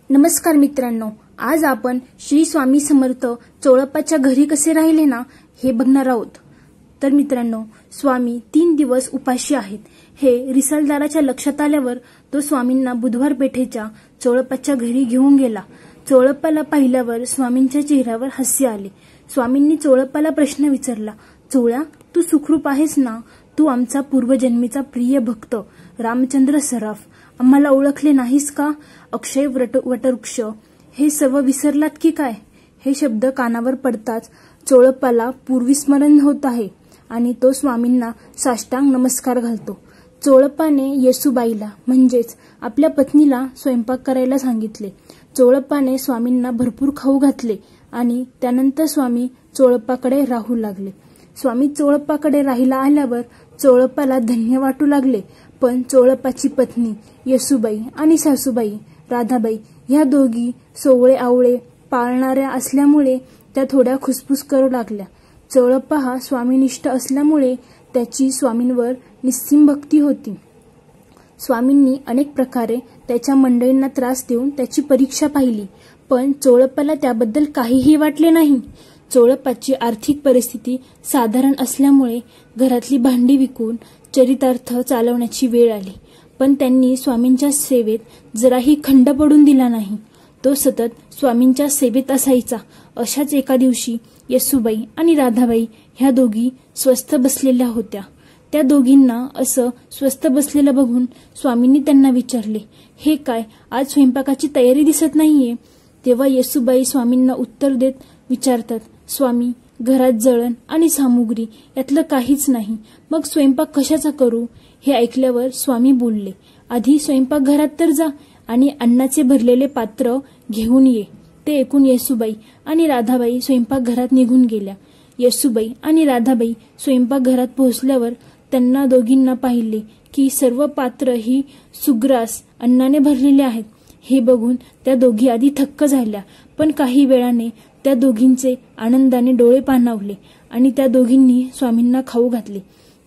नमस्कार मित्रांनो, आज आपण श्री स्वामी समर्थ चोळप्पाच्या घरी कसे राहिले ना हे बघणार आहोत। तर मित्रांनो, स्वामी 3 दिवस उपाशी आहेत हे रिसालदाराच्या लक्षात आल्यावर तो स्वामींना बुधवार पेठेच्या चोळप्पाच्या घरी घेऊन गेला। चोळप्पाला पाहिल्यावर स्वामींच्या चेहऱ्यावर हास्य आले। स्वामींनी चोळप्पाला प्रश्न विचारला, चोळ्या, तू सुखरूप आहेस ना? तू आमचा पूर्वजन्मीचा प्रिय भक्त रामचंद्र सराफ, आम्हाला ओळखले नाहीस का? अक्षय वटवृक्ष हे सर्व विसरलात की काय? हे शब्द कानावर पडताच चोळप्पाला पूर्वीस्मरण होत आहे आणि तो स्वामींना साष्टांग नमस्कार घालतो। चोळप्पाने येसूबाईला म्हणजेच आपल्या पत्नीला स्वयंपाक करायला सांगितले। चोळप्पाने स्वामींना भरपूर खाऊ घातले आणि त्यानंतर स्वामी चोळप्पाकडे राहू लागले। स्वामी चोळप्पाकडे राहिला आल्यावर चोळप्पाला धन्य वाटू लागले, पण चोळप्पाची पत्नी येसूबाई आणि सासूबाई राधाबाई ह्या दोघी सोवळे आवळे पाळणाऱ्या असल्यामुळे त्या थोड्या खुसफुस करू लागल्या। चोळप्पा हा स्वामीनिष्ठ असल्यामुळे त्याची स्वामींवर निस्सीम भक्ती होती। स्वामींनी अनेक प्रकारे त्याच्या मंडळींना त्रास देऊन त्याची परीक्षा पाहिली, पण चोळप्पाला त्याबद्दल काहीही वाटले नाही। चोळप्पाची आर्थिक परिस्थिती साधारण असल्यामुळे घरातली भांडी विकून चरितार्थ चालवण्याची वेळ आली, पण त्यांनी स्वामींच्या सेवेत जराही खंड पडून दिला नाही। तो सतत स्वामींच्या सेवेत असायचा। अशाच एका दिवशी येसूबाई आणि राधाबाई ह्या दोघी स्वस्थ बसलेल्या होत्या। त्या दोघींना असं स्वस्थ बसलेलं बघून स्वामींनी त्यांना विचारले, हे काय, आज स्वयंपाकाची तयारी दिसत नाहीये? तेव्हा येसूबाई स्वामींना उत्तर देत विचारतात, स्वामी, घरात जळण आणि सामुग्री यातलं काहीच नाही, मग स्वयंपाक कशाचा करू? हे ऐकल्यावर स्वामी बोलले, आधी स्वयंपाकघरात तर जा आणि अन्नाचे भरलेले पात्र घेऊन ये। ते ऐकून येसूबाई आणि राधाबाई स्वयंपाकघरात निघून गेल्या। येसूबाई आणि राधाबाई स्वयंपाकघरात पोहोचल्यावर त्यांना दोघींना पाहिले की सर्व पात्र ही सुग्रास अन्नाने भरलेले आहेत। हे बघून त्या दोघी आधी थक्क झाल्या, पण काही वेळाने त्या दोघींचे आनंदाने डोळे पाणावले आणि त्या दोघींनी स्वामींना खाऊ घातले।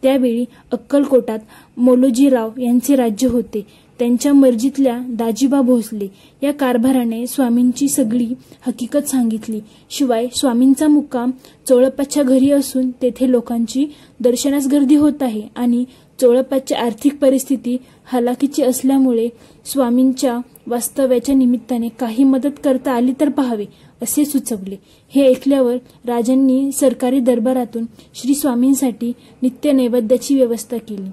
त्यावेळी अक्कलकोटात मोलोजीराव यांचे राज्य होते। त्यांच्या मर्जीतल्या दाजीबा भोसले या कारभाराने स्वामींची सगळी हकीकत सांगितली। शिवाय स्वामींचा मुक्काम चोळप्पाच्या घरी असून तेथे लोकांची दर्शनास गर्दी होत आहे आणि चोळप्पाची आर्थिक परिस्थिती हलाखीची असल्यामुळे स्वामींच्या वास्तव्याच्या निमित्ताने काही मदत करता आली तर पाहावे असे सुचवले। हे ऐकल्यावर राजांनी सरकारी दरबारातून श्री स्वामींसाठी नित्य नैवेद्याची व्यवस्था केली।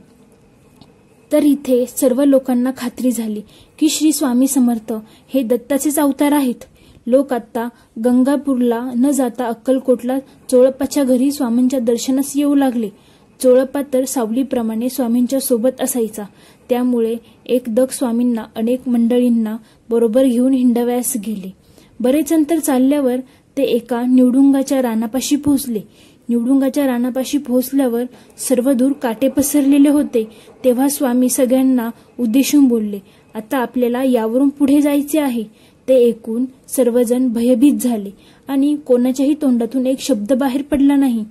तर इथे सर्व लोकांना खात्री झाली की श्री स्वामी समर्थ हे दत्ताचेच अवतार आहेत। लोक आता गंगापूरला न जाता अक्कलकोटला चोळप्पाच्या घरी स्वामींच्या दर्शनास येऊ लागले। चोळप्पा तर सावलीप्रमाणे स्वामींच्या सोबत असायचा, त्यामुळे एकदक स्वामींना अनेक मंडळींना बरोबर घेऊन हिंडवयास गेले। बरेच अंतर चालल्यावर ते एका निवडुंगाच्या रानापाशी पोहोचले। निवडुंगाच्या रानापाशी पोहोचल्यावर सर्वदूर काटे पसरलेले होते। तेव्हा स्वामी सगळ्यांना उद्देशून बोलले, आता आपल्याला यावरून पुढे जायचे आहे। ते ऐकून सर्वजण भयभीत झाले आणि कोणाच्याही तोंडातून एक शब्द बाहेर पडला नाही।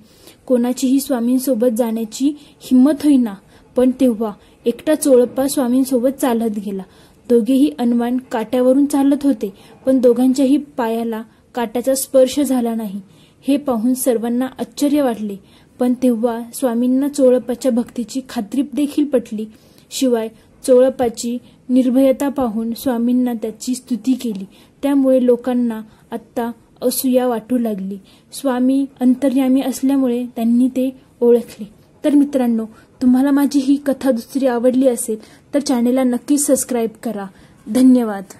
कोणाचीही स्वामींसोबत जाण्याची हिंमत होईना, पण तेव्हा एकटा चोळप्पा स्वामींसोबत चालत गेला। दोघेही अनवाण काट्यावरून चालत होते, पण दोघांच्याही पायाला काट्याचा स्पर्श झाला नाही। हे पाहून सर्वांना आश्चर्य वाटले, पण तेव्हा स्वामींना चोळप्पाच्या भक्तीची खात्री देखील पटली। शिवाय चोळप्पाची निर्भयता पाहून स्वामींना त्याची स्तुती केली। त्यामुळे लोकांना आत्ता असूया वाटू लागली। स्वामी अंतर्यामी असल्यामुळे त्यांनी ते ओळखले। तर मित्रांनो, तुम्हाला माझी ही कथा दुसरी आवडली असेल तर चॅनेलला नक्कीच सबस्क्राईब करा। धन्यवाद।